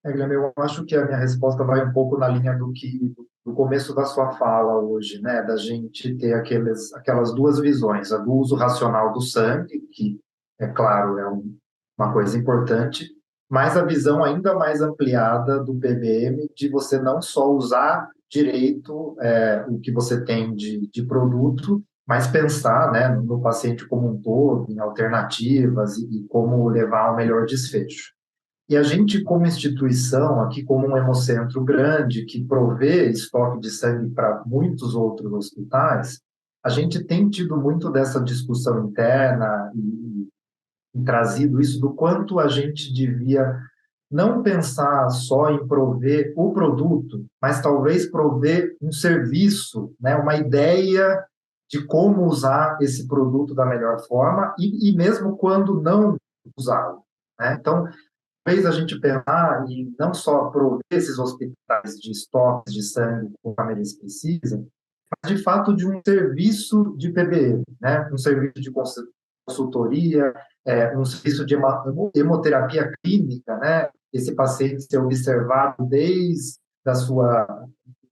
Guilherme, eu acho que a minha resposta vai um pouco na linha do começo da sua fala hoje, né? Da gente ter aquelas duas visões, a do uso racional do sangue, que, é claro, uma coisa importante, mas a visão ainda mais ampliada do PBM de você não só usar direito o que você tem de produto, mas pensar, né, no paciente como um todo, em alternativas e como levar ao melhor desfecho. E a gente, como instituição, aqui como um hemocentro grande, que provê estoque de sangue para muitos outros hospitais, a gente tem tido muito dessa discussão interna e trazido isso do quanto a gente devia não pensar só em prover o produto, mas talvez prover um serviço, né, uma ideia de como usar esse produto da melhor forma e mesmo quando não usá-lo, né? Então, fez a gente pensar em não só prover esses hospitais de estoques de sangue como eles precisam, mas de fato de um serviço de PBM, né? Um serviço de consultoria, um serviço de hemoterapia clínica, né? Esse paciente ser observado desde a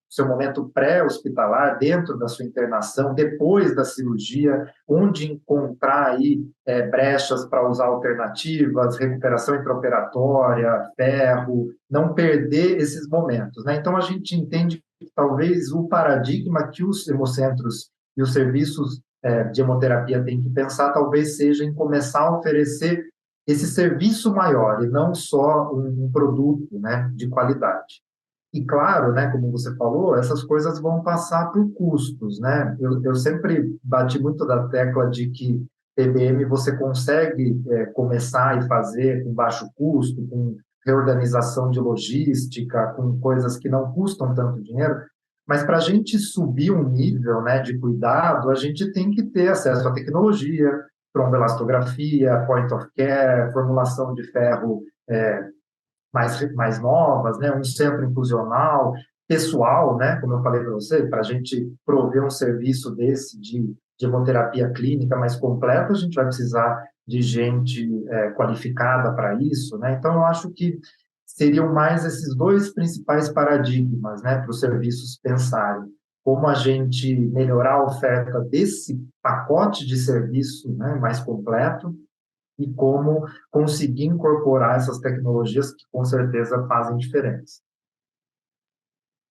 seu momento pré-hospitalar, dentro da sua internação, depois da cirurgia, onde encontrar aí brechas para usar alternativas, recuperação intraoperatória, ferro, não perder esses momentos, né? Então, a gente entende que talvez o paradigma que os hemocentros e os serviços de hemoterapia têm que pensar talvez seja em começar a oferecer esse serviço maior e não só um produto, né, de qualidade. E claro, né, como você falou, essas coisas vão passar por custos, né? Eu sempre bati muito da tecla de que PBM você consegue começar e fazer com baixo custo, com reorganização de logística, com coisas que não custam tanto dinheiro, mas para a gente subir um nível, né, de cuidado, a gente tem que ter acesso à tecnologia, tromboelastografia, point of care, formulação de ferro mais novas, né? Um centro inclusional, pessoal, né? Como eu falei para você, para a gente prover um serviço desse de hemoterapia clínica mais completa, a gente vai precisar de gente qualificada para isso, né? Então, eu acho que seriam mais esses dois principais paradigmas, né, para os serviços pensarem. Como a gente melhorar a oferta desse pacote de serviço, né, mais completo, e como conseguir incorporar essas tecnologias que com certeza fazem diferença.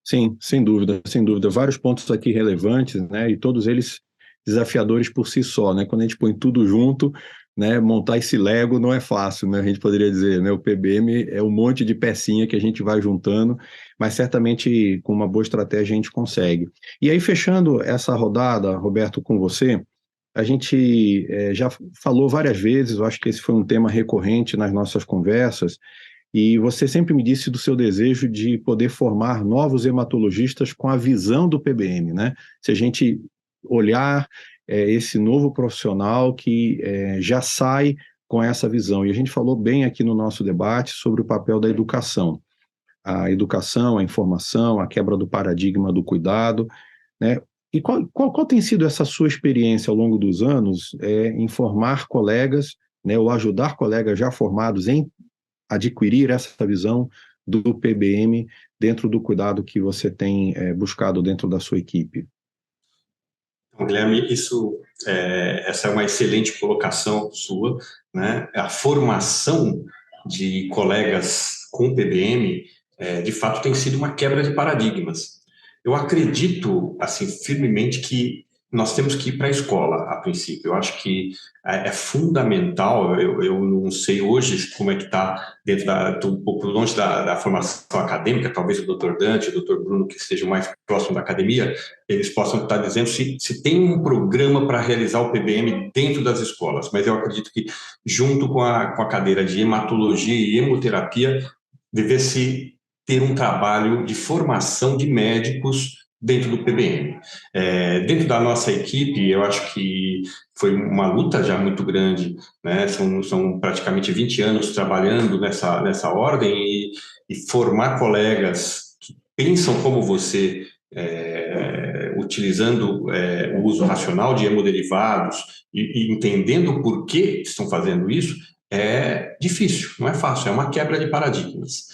Sim, sem dúvida, sem dúvida. Vários pontos aqui relevantes, né? E todos eles desafiadores por si só, né? Quando a gente põe tudo junto, né? Montar esse Lego não é fácil, né? A gente poderia dizer, né? O PBM é um monte de pecinha que a gente vai juntando, mas certamente com uma boa estratégia a gente consegue. E aí, fechando essa rodada, Roberto, com você, a gente já falou várias vezes, eu acho que esse foi um tema recorrente nas nossas conversas, e você sempre me disse do seu desejo de poder formar novos hematologistas com a visão do PBM, né? Se a gente olhar esse novo profissional que já sai com essa visão. E a gente falou bem aqui no nosso debate sobre o papel da educação. A educação, a informação, a quebra do paradigma do cuidado, né? E qual tem sido essa sua experiência ao longo dos anos em formar colegas, né, ou ajudar colegas já formados em adquirir essa visão do PBM dentro do cuidado que você tem buscado dentro da sua equipe? Guilherme, essa é uma excelente colocação sua, né? A formação de colegas com PBM, de fato, tem sido uma quebra de paradigmas. Eu acredito, assim, firmemente que nós temos que ir para a escola, a princípio. Eu acho que é fundamental, eu não sei hoje como é que está estou um pouco longe da formação acadêmica, talvez o doutor Dante, o doutor Bruno, que estejam mais próximo da academia, eles possam estar dizendo se tem um programa para realizar o PBM dentro das escolas, mas eu acredito que, junto com a cadeira de hematologia e hemoterapia, deve-se ter um trabalho de formação de médicos dentro do PBM. Dentro da nossa equipe, eu acho que foi uma luta já muito grande, né? São praticamente 20 anos trabalhando nessa ordem e formar colegas que pensam como você, utilizando o uso racional de hemoderivados e entendendo por que estão fazendo isso, é difícil, não é fácil, é uma quebra de paradigmas.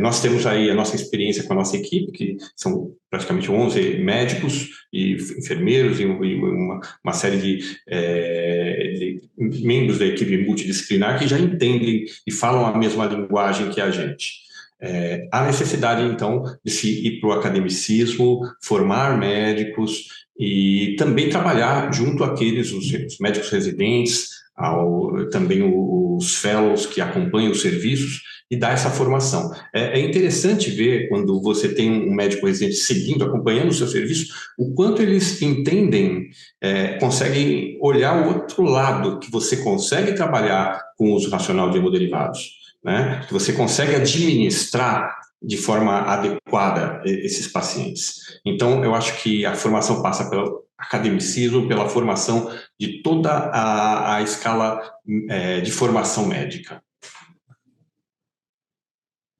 Nós temos aí a nossa experiência com a nossa equipe, que são praticamente 11 médicos e enfermeiros e uma série de membros da equipe multidisciplinar que já entendem e falam a mesma linguagem que a gente. Há necessidade, então, de se ir para o academicismo, formar médicos e também trabalhar junto àqueles, os médicos residentes, também os fellows que acompanham os serviços e dar essa formação. É interessante ver quando você tem um médico residente seguindo, acompanhando o seu serviço, o quanto eles entendem, conseguem olhar o outro lado, que você consegue trabalhar com o uso racional de hemoderivados, né? Que você consegue administrar de forma adequada esses pacientes. Então, eu acho que a formação passa pelo academicismo, pela formação de toda a escala de formação médica.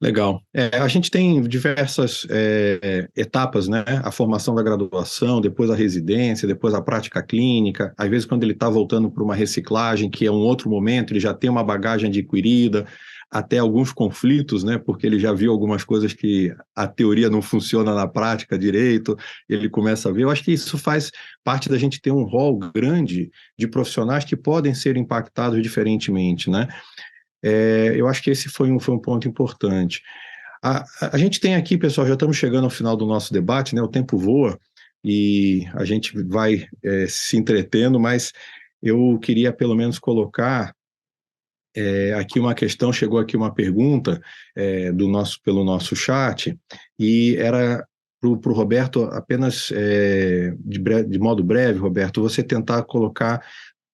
Legal. A gente tem diversas etapas, né? A formação da graduação, depois a residência, depois a prática clínica. Às vezes, quando ele está voltando para uma reciclagem, que é um outro momento, ele já tem uma bagagem adquirida, até alguns conflitos, né? Porque ele já viu algumas coisas que a teoria não funciona na prática direito, ele começa a ver. Eu acho que isso faz parte da gente ter um rol grande de profissionais que podem ser impactados diferentemente, né? Eu acho que esse foi um ponto importante. A gente tem aqui, pessoal, já estamos chegando ao final do nosso debate, né? O tempo voa e a gente vai se entretendo, mas eu queria pelo menos colocar aqui uma questão, chegou aqui uma pergunta pelo nosso chat, e era para o Roberto, apenas de modo breve, Roberto, você tentar colocar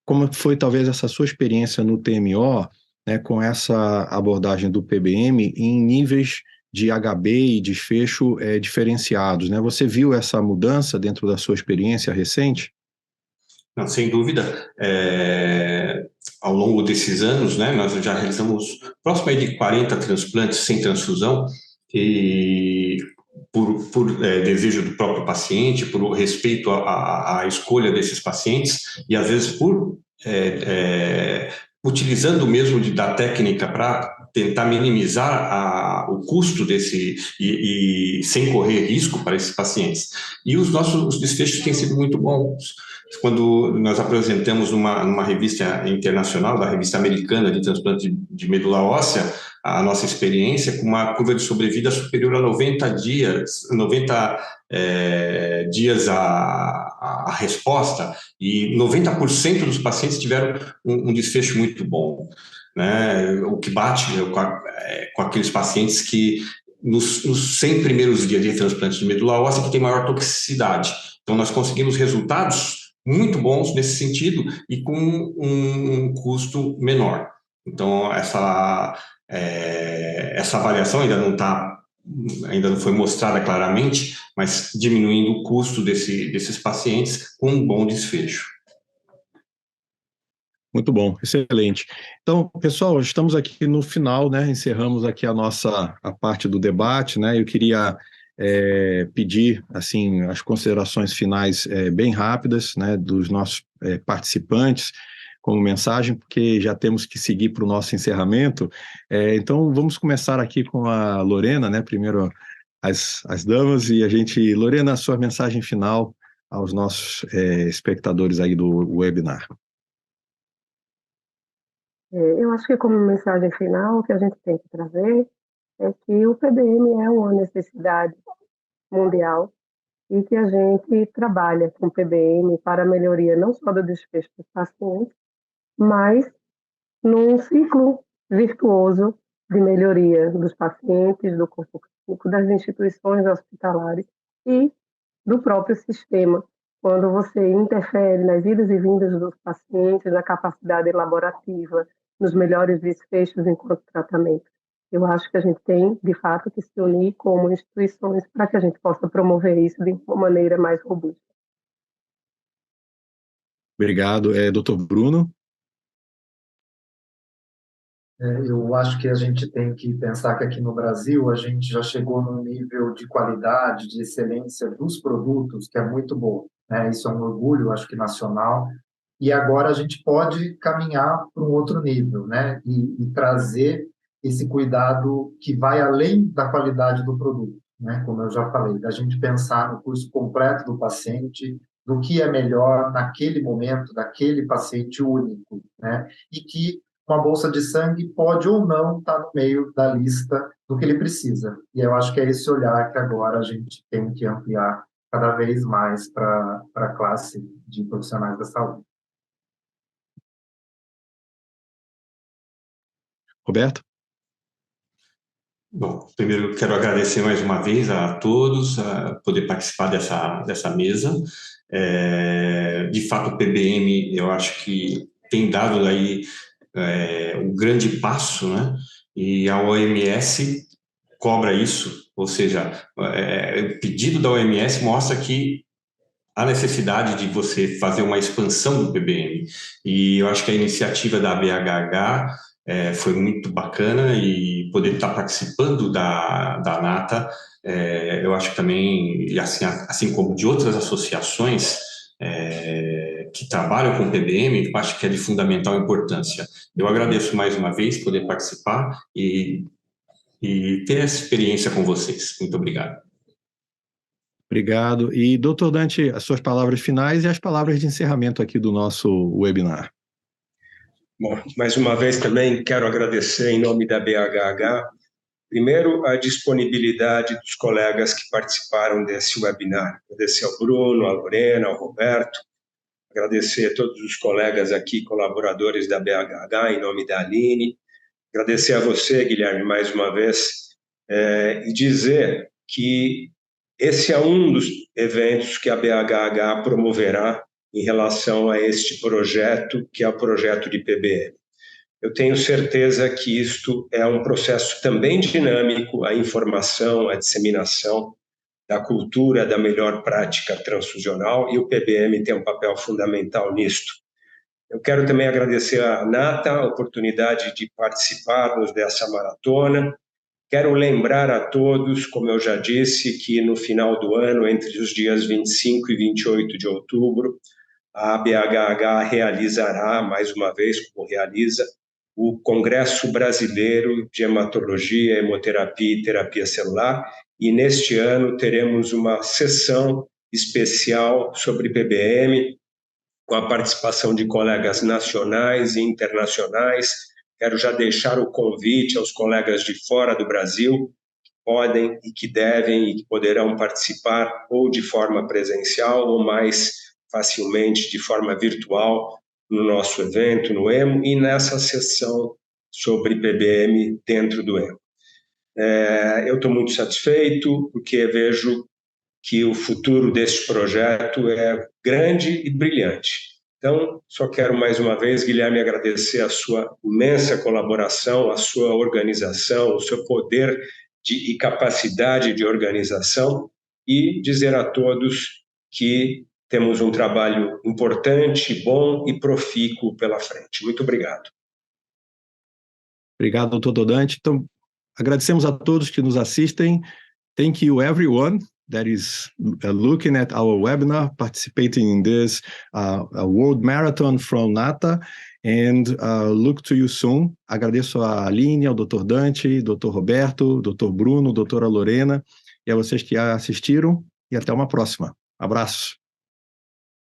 como foi talvez essa sua experiência no TMO, né, com essa abordagem do PBM em níveis de HB e desfecho diferenciados, né? Você viu essa mudança dentro da sua experiência recente? Não, sem dúvida. Ao longo desses anos, né, nós já realizamos próximo aí de 40 transplantes sem transfusão, e por desejo do próprio paciente, por respeito à escolha desses pacientes, e às vezes por utilizando mesmo da técnica para tentar minimizar o custo desse e sem correr risco para esses pacientes. E os nossos desfechos têm sido muito bons. Quando nós apresentamos numa revista internacional, da revista americana de transplante de medula óssea, a nossa experiência com uma curva de sobrevida superior a 90 dias a resposta, e 90% dos pacientes tiveram um desfecho muito bom, né? O que bate com aqueles pacientes que nos 100 primeiros dias de transplante de medula óssea que tem maior toxicidade. Então, nós conseguimos resultados muito bons nesse sentido e com um custo menor. Então, essa avaliação ainda não foi mostrada claramente, mas diminuindo o custo desses pacientes com um bom desfecho. Muito bom, excelente. Então, pessoal, estamos aqui no final, né? Encerramos aqui a parte do debate, né? Eu queria pedir, assim, as considerações finais bem rápidas, né, dos nossos participantes, como mensagem, porque já temos que seguir para o nosso encerramento. Então, vamos começar aqui com a Lorena, né? Primeiro as damas, e Lorena, a sua mensagem final aos nossos espectadores aí do webinar. Eu acho que como mensagem final, o que a gente tem que trazer é que o PBM é uma necessidade mundial e que a gente trabalha com o PBM para a melhoria não só do desfecho dos pacientes, mas num ciclo virtuoso de melhoria dos pacientes, do corpo clínico, das instituições hospitalares e do próprio sistema. Quando você interfere nas idas e vindas dos pacientes, na capacidade elaborativa, nos melhores desfechos enquanto tratamento. Eu acho que a gente tem, de fato, que se unir como instituições para que a gente possa promover isso de uma maneira mais robusta. Obrigado. Dr. Bruno? Eu acho que a gente tem que pensar que aqui no Brasil a gente já chegou num nível de qualidade, de excelência dos produtos que é muito bom, né? Isso é um orgulho, acho que nacional. E agora a gente pode caminhar para um outro nível, né? E trazer esse cuidado que vai além da qualidade do produto, né? Como eu já falei, da gente pensar no curso completo do paciente, do que é melhor naquele momento, daquele paciente único, né? E que uma bolsa de sangue pode ou não estar no meio da lista do que ele precisa. E eu acho que é esse olhar que agora a gente tem que ampliar cada vez mais para a classe de profissionais da saúde. Roberto? Bom, primeiro eu quero agradecer mais uma vez a todos a poder participar dessa mesa. De fato, o PBM, eu acho que tem dado aí um grande passo, né? E a OMS cobra isso, ou seja, o pedido da OMS mostra que há necessidade de você fazer uma expansão do PBM. E eu acho que a iniciativa da BHH foi muito bacana e poder estar participando da NATA, eu acho que também, e assim como de outras associações que trabalham com PBM, eu acho que é de fundamental importância. Eu agradeço mais uma vez poder participar e ter essa experiência com vocês. Muito obrigado. Obrigado. E, doutor Dante, as suas palavras finais e as palavras de encerramento aqui do nosso webinar. Bom, mais uma vez também quero agradecer em nome da BHH, primeiro, a disponibilidade dos colegas que participaram desse webinar. Agradecer ao Bruno, à Lorena, ao Roberto, agradecer a todos os colegas aqui, colaboradores da BHH, em nome da Aline, agradecer a você, Guilherme, mais uma vez, e dizer que esse é um dos eventos que a BHH promoverá em relação a este projeto, que é o projeto de PBM. Eu tenho certeza que isto é um processo também dinâmico, a informação, a disseminação da cultura da melhor prática transfusional, e o PBM tem um papel fundamental nisto. Eu quero também agradecer à Nata a oportunidade de participarmos dessa maratona. Quero lembrar a todos, como eu já disse, que no final do ano, entre os dias 25 e 28 de outubro, a BHH realizará, mais uma vez, como realiza, o Congresso Brasileiro de Hematologia, Hemoterapia e Terapia Celular, e neste ano teremos uma sessão especial sobre PBM, com a participação de colegas nacionais e internacionais. Quero já deixar o convite aos colegas de fora do Brasil, que podem e que devem e que poderão participar ou de forma presencial ou mais facilmente de forma virtual no nosso evento, no EMO, e nessa sessão sobre PBM dentro do EMO. Eu estou muito satisfeito porque vejo que o futuro deste projeto é grande e brilhante. Então, só quero mais uma vez, Guilherme, agradecer a sua imensa colaboração, a sua organização, o seu poder e capacidade de organização, e dizer a todos que temos um trabalho importante, bom e profícuo pela frente. Muito obrigado. Obrigado, doutor Dodante. Então, agradecemos a todos que nos assistem. Thank you, everyone that is looking at our webinar, participating in this World Marathon from NATA, and look to you soon. Agradeço a Aline, ao Dr. Dante, Dr. Roberto, Dr. Bruno, doutora Lorena, e a vocês que assistiram, e até uma próxima. Abraço.